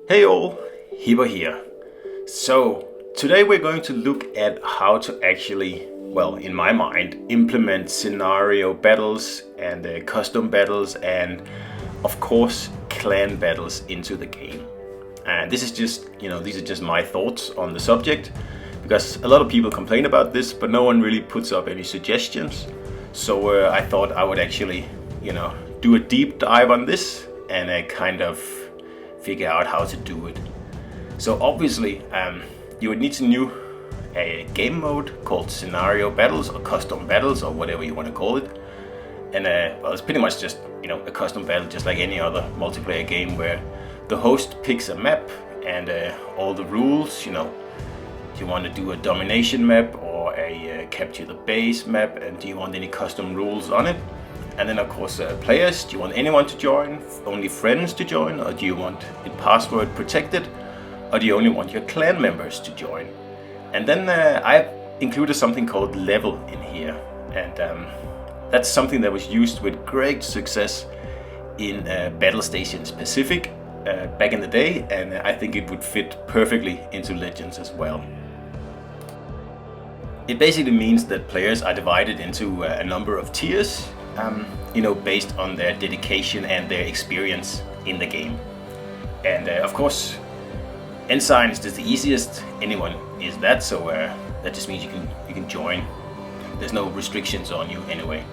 Hey all, Hibber here. So, today we're going to look at how to actually, well, in my mind, implement scenario battles and custom battles and, of course, clan battles into the game. And this is just, these are just my thoughts on the subject, because a lot of people complain about this, but no one really puts up any suggestions. So I thought I would actually, do a deep dive on this and kind of figure out how to do it. So obviously, you would need to know a game mode called scenario battles or custom battles or whatever you want to call it. And well, it's pretty much just a custom battle, just like any other multiplayer game, where the host picks a map and all the rules. Do you want to do a domination map or a capture the base map, and do you want any custom rules on it? And then of course players, do you want anyone to join, only friends to join, or do you want it password protected, or do you only want your clan members to join? And then I've included something called level in here, and that's something that was used with great success in Battle Stations Pacific back in the day, and I think it would fit perfectly into Legends as well. It basically means that players are divided into a number of tiers, based on their dedication and their experience in the game. And of course, Ensign is just the easiest. Anyone is that, so that just means you can join. There's no restrictions on you anyway.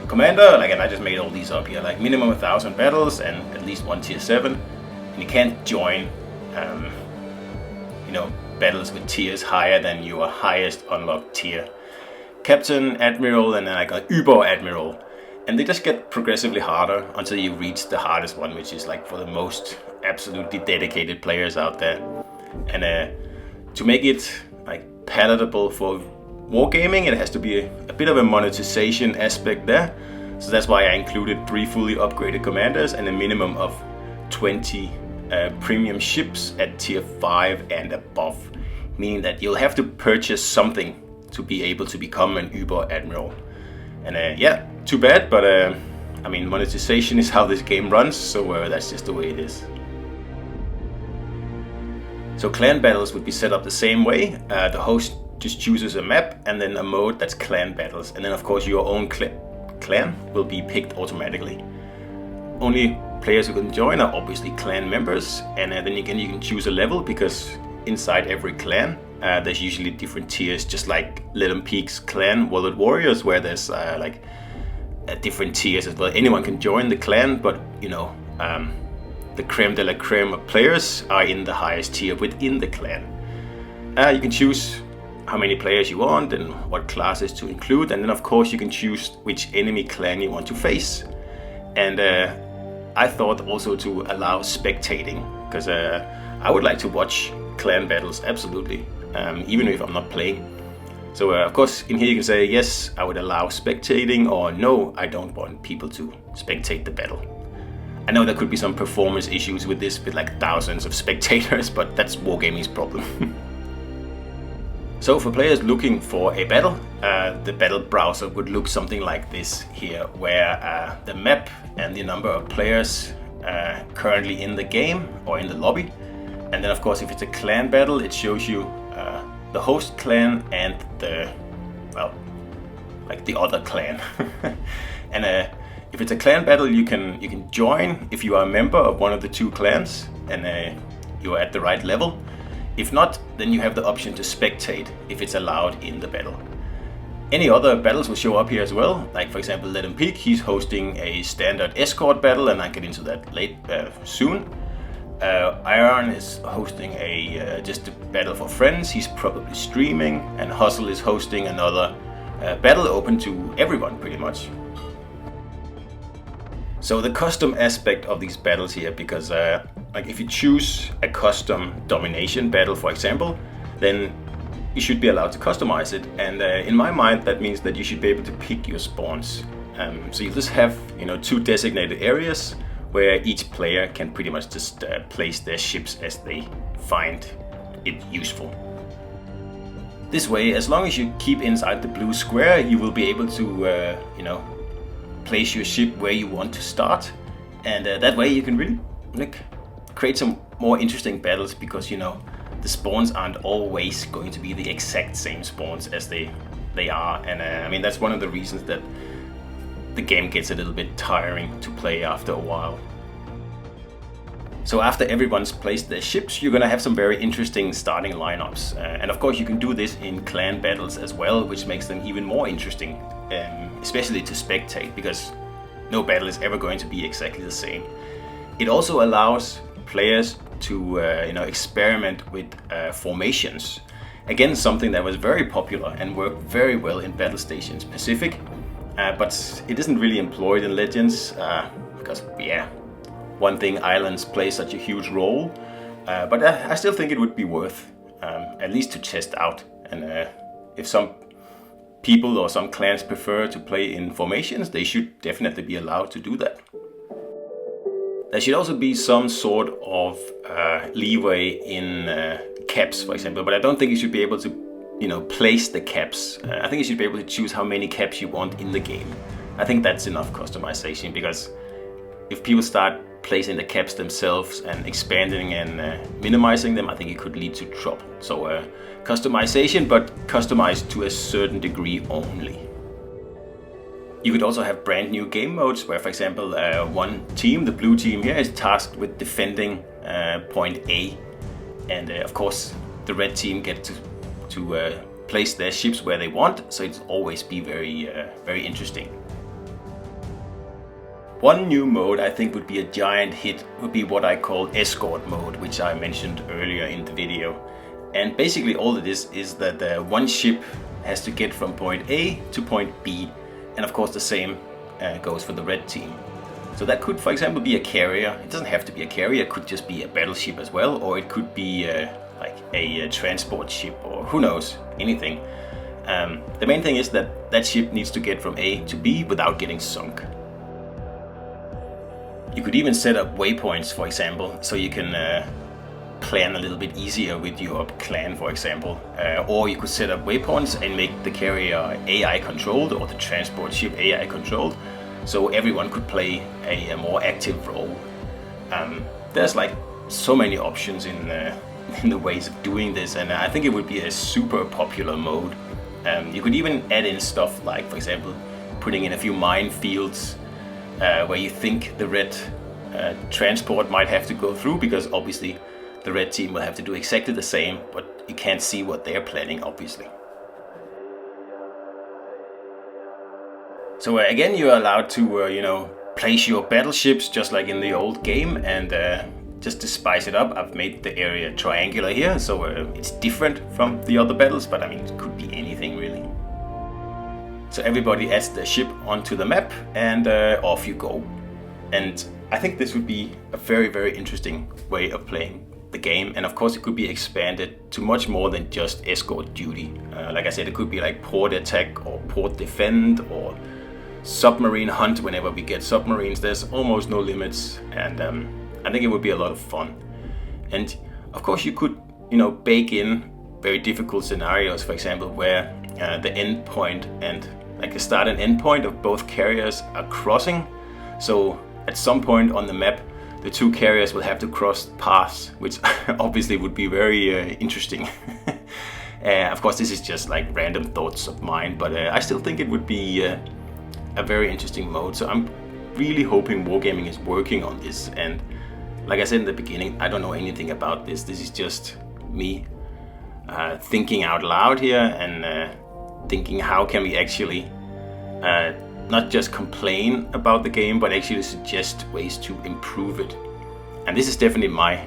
Commander, and I just made all these up here, minimum 1,000 battles and at least one tier 7. And you can't join, battles with tiers higher than your highest unlocked tier. Captain, Admiral, and then an Uber Admiral. And they just get progressively harder until you reach the hardest one, which is for the most absolutely dedicated players out there. And to make it palatable for wargaming, it has to be a bit of a monetization aspect there. So that's why I included 3 fully upgraded commanders and a minimum of 20 premium ships at tier 5 and above, meaning that you'll have to purchase something to be able to become an Uber Admiral. And yeah, too bad, but monetization is how this game runs, so that's just the way it is. So clan battles would be set up the same way. The host just chooses a map and then a mode that's clan battles, and then of course your own clan will be picked automatically. Only players who can join are obviously clan members, and then you can choose a level, because inside every clan there's usually different tiers, just like Little Peak's clan World Warriors, where there's different tiers as well. Anyone can join the clan, but the creme de la creme of players are in the highest tier within the clan. You can choose how many players you want and what classes to include, and then of course you can choose which enemy clan you want to face. And I thought also to allow spectating, because I would like to watch clan battles, absolutely, even if I'm not playing. So of course in here you can say yes, I would allow spectating, or no, I don't want people to spectate the battle. I know there could be some performance issues with this, with thousands of spectators, but that's wargaming's problem. So for players looking for a battle, the battle browser would look something like this here, where the map and the number of players currently in the game or in the lobby. And then of course if it's a clan battle, it shows you the host clan and the other clan. And if it's a clan battle, you can join if you are a member of one of the 2 clans and you are at the right level. If not, then you have the option to spectate if it's allowed in the battle. Any other battles will show up here as well. For example, Let 'em Peak, he's hosting a standard escort battle, and I'll get into that soon. Iron is hosting just a battle for friends. He's probably streaming, and Hustle is hosting another battle open to everyone pretty much. So the custom aspect of these battles here, because if you choose a custom domination battle, for example, then you should be allowed to customize it. And in my mind, that means that you should be able to pick your spawns. So you just have 2 designated areas where each player can pretty much just place their ships as they find it useful. This way, as long as you keep inside the blue square, you will be able to place your ship where you want to start, and that way you can really create some more interesting battles because, you know, the spawns aren't always going to be the exact same spawns as they are, and I mean, that's one of the reasons that the game gets a little bit tiring to play after a while. So after everyone's placed their ships, you're gonna have some very interesting starting lineups, and of course you can do this in clan battles as well, which makes them even more interesting, especially to spectate, because no battle is ever going to be exactly the same. It also allows players to you know, experiment with formations. Again, something that was very popular and worked very well in Battle Stations Pacific, but it isn't really employed in Legends because, yeah, one thing, islands play such a huge role, but I still think it would be worth at least to test out. And if some people or some clans prefer to play in formations, they should definitely be allowed to do that. There should also be some sort of leeway in caps, for example, but I don't think you should be able to, you know, place the caps. I think you should be able to choose how many caps you want in the game. I think that's enough customization, because if people start placing the caps themselves and expanding and minimizing them, I think it could lead to trouble. So customization, but customized to a certain degree only. You could also have brand new game modes where, for example, one team, the blue team here, is tasked with defending point A, and of course the red team get to place their ships where they want, so it'll always be very interesting. One new mode I think would be a giant hit would be what I call escort mode, which I mentioned earlier in the video. And basically all it is that one ship has to get from point A to point B. And of course the same goes for the red team. So that could, for example, be a carrier. It doesn't have to be a carrier, it could just be a battleship as well, or it could be like a transport ship, or who knows, anything. The main thing is that that ship needs to get from A to B without getting sunk. You could even set up waypoints, for example, so you can plan a little bit easier with your clan, for example. Or you could set up waypoints and make the carrier AI controlled or the transport ship AI controlled, so everyone could play a more active role. There's like so many options in the ways of doing this, and I think it would be a super popular mode. You could even add in stuff like, for example, putting in a few minefields where you think the red transport might have to go through, because obviously the red team will have to do exactly the same, but you can't see what they're planning, obviously. So again, you're allowed to you know, place your battleships just like in the old game, and just to spice it up, I've made the area triangular here, so it's different from the other battles, but I mean, it could be anything really. So everybody adds their ship onto the map, and off you go. And I think this would be a very interesting way of playing the game, and of course it could be expanded to much more than just escort duty. Like I said, it could be like port attack or port defend or submarine hunt whenever we get submarines. There's almost no limits, and I think it would be a lot of fun. And of course you could, you know, bake in very difficult scenarios, for example, where the end point and like the start and end point of both carriers are crossing. So at some point on the map, the two carriers will have to cross paths, which obviously would be very interesting. Of course, this is just like random thoughts of mine, but I still think it would be a very interesting mode. So I'm really hoping Wargaming is working on this. And like I said in the beginning, I don't know anything about this. This is just me thinking out loud here, and thinking how can we actually not just complain about the game, but actually suggest ways to improve it. And this is definitely my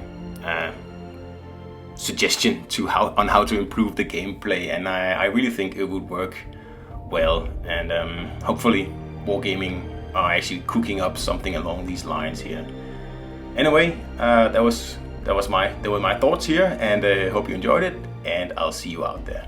suggestion to how to improve the gameplay, and I really think it would work well. And hopefully Wargaming are actually cooking up something along these lines here. Anyway, that were my thoughts here, and hope you enjoyed it, and I'll see you out there.